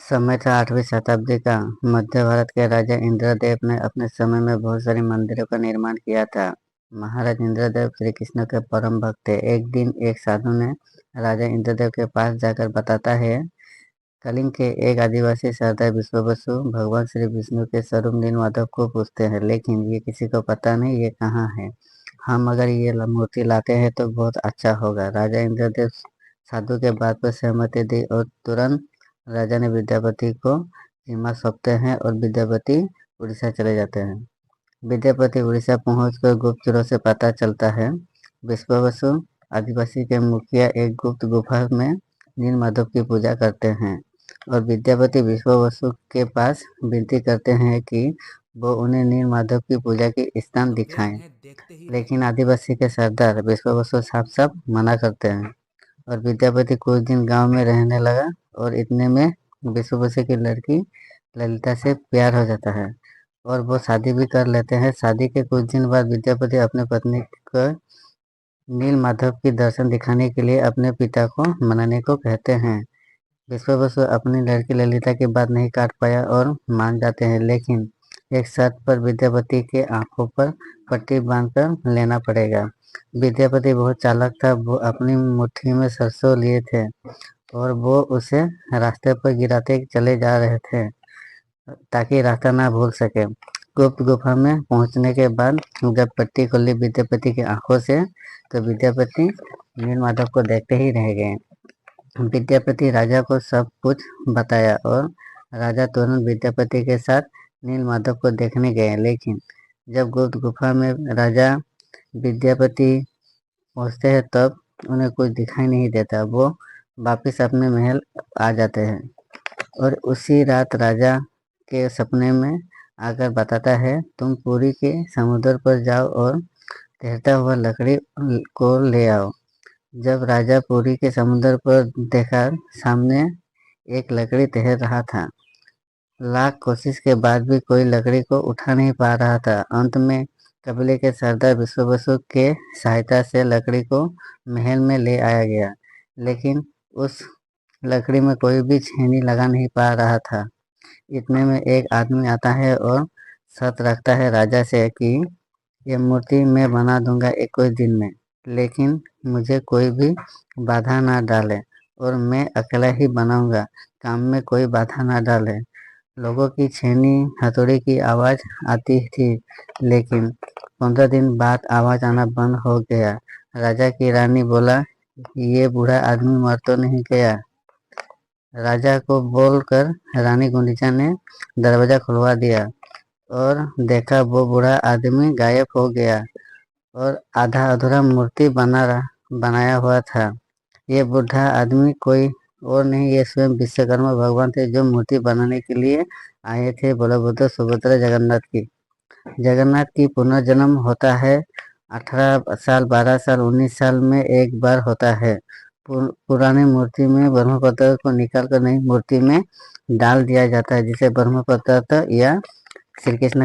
समय था 8वीं शताब्दी का। मध्य भारत के राजा इंद्रदेव ने अपने समय में बहुत सारे मंदिरों का निर्माण किया था। महाराज इंद्रदेव श्री कृष्ण के परम भक्त थे। एक दिन एक साधु ने राजा इंद्रदेव के पास जाकर बताता है, कलिंग के एक आदिवासी सरदार विश्ववसु भगवान श्री विष्णु के स्वरूप नीलमाधव को पूछते हैं, लेकिन ये किसी को पता नहीं ये कहाँ है। हम अगर ये मूर्ति लाते हैं तो बहुत अच्छा होगा। राजा इंद्रदेव साधु के बात पर सहमति दी और तुरंत राजा ने विद्यापति को जिम्मा सौंपते हैं और विद्यापति उड़ीसा चले जाते हैं। विद्यापति उड़ीसा पहुंचकर गुप्तचरों से पता चलता है विश्ववसु आदिवासी के मुखिया एक गुप्त गुफा में नीलमाधव की पूजा करते हैं और विद्यापति विश्ववसु के पास विनती करते हैं कि वो उन्हें नीलमाधव की पूजा के स्थान दिखाएं। लेकिन आदिवासी के सरदार विश्ववसु साफ साफ मना करते हैं और विद्यापति कुछ दिन गांव में रहने लगा और इतने में विश्ववसु की लड़की ललिता से प्यार हो जाता है और वो शादी भी कर लेते हैं। शादी के कुछ दिन बाद विद्यापति अपने पत्नी को नीलमाधव की दर्शन दिखाने के लिए अपने पिता को मनाने को कहते हैं। विश्ववसु अपनी लड़की ललिता की बात नहीं काट पाया और मान जाते हैं, लेकिन एक शर्त पर विद्यापति के आंखों पर पट्टी बांधकर लेना पड़ेगा। विद्यापति बहुत चालाक था। वो अपनी मुट्ठी में सरसों लिए थे और वो उसे रास्ते पर गिराते चले जा रहे थे ताकि रास्ता ना भूल सके। गुप्त गुफा में पहुंचने के बाद जब पट्टी खुली विद्यापति की आंखों से, तो विद्यापति नीलमाधव को देखते ही रह गए। विद्यापति राजा को सब कुछ बताया और राजा तुरंत विद्यापति के साथ नीलमाधव को देखने गए। लेकिन जब गुप्त गुफा में राजा विद्यापति पहुंचते हैं तब उन्हें कुछ दिखाई नहीं देता। वो वापिस अपने महल आ जाते हैं और उसी रात राजा के सपने में आकर बताता है, तुम पुरी के समुद्र पर जाओ और तैरता हुआ लकड़ी को ले आओ। जब राजा पुरी के समुद्र पर देखा, सामने एक लकड़ी तैर रहा था। लाख कोशिश के बाद भी कोई लकड़ी को उठा नहीं पा रहा था। अंत में कबीले के सरदार विश्ववसु के सहायता से लकड़ी को महल में ले आया गया, लेकिन उस लकड़ी में कोई भी छेनी लगा नहीं पा रहा था। इतने में एक आदमी आता है और शर्त रखता है राजा से कि यह मूर्ति मैं बना दूंगा एक कुछ दिन में, लेकिन मुझे कोई भी बाधा ना डाले और मैं अकेला ही बनाऊंगा, काम में कोई बाधा ना डाले। लोगों की छेनी हथौड़ी की आवाज आती थी, लेकिन 15 दिन बाद आवाज आना बंद हो गया। राजा की रानी बोला, ये बूढ़ा आदमी मर तो नहीं गया? राजा को बोलकर रानी गुंडीचा ने दरवाजा खुलवा दिया और देखा वो बूढ़ा आदमी गायब हो गया और आधा अधूरा मूर्ति बनाया हुआ था। ये बूढ़ा आदमी कोई और नहीं, ये स्वयं विश्वकर्मा भगवान थे जो मूर्ति बनाने के लिए आए थे बलभद्र सुभद्रा जगन्नाथ की पुनर्जन्म होता है 18 साल 12 साल 19 साल में एक बार होता है। पुरानी मूर्ति में ब्रह्मपत्र को निकालकर नई मूर्ति में डाल दिया जाता है, जिसे ब्रह्मपत्र या श्री कृष्ण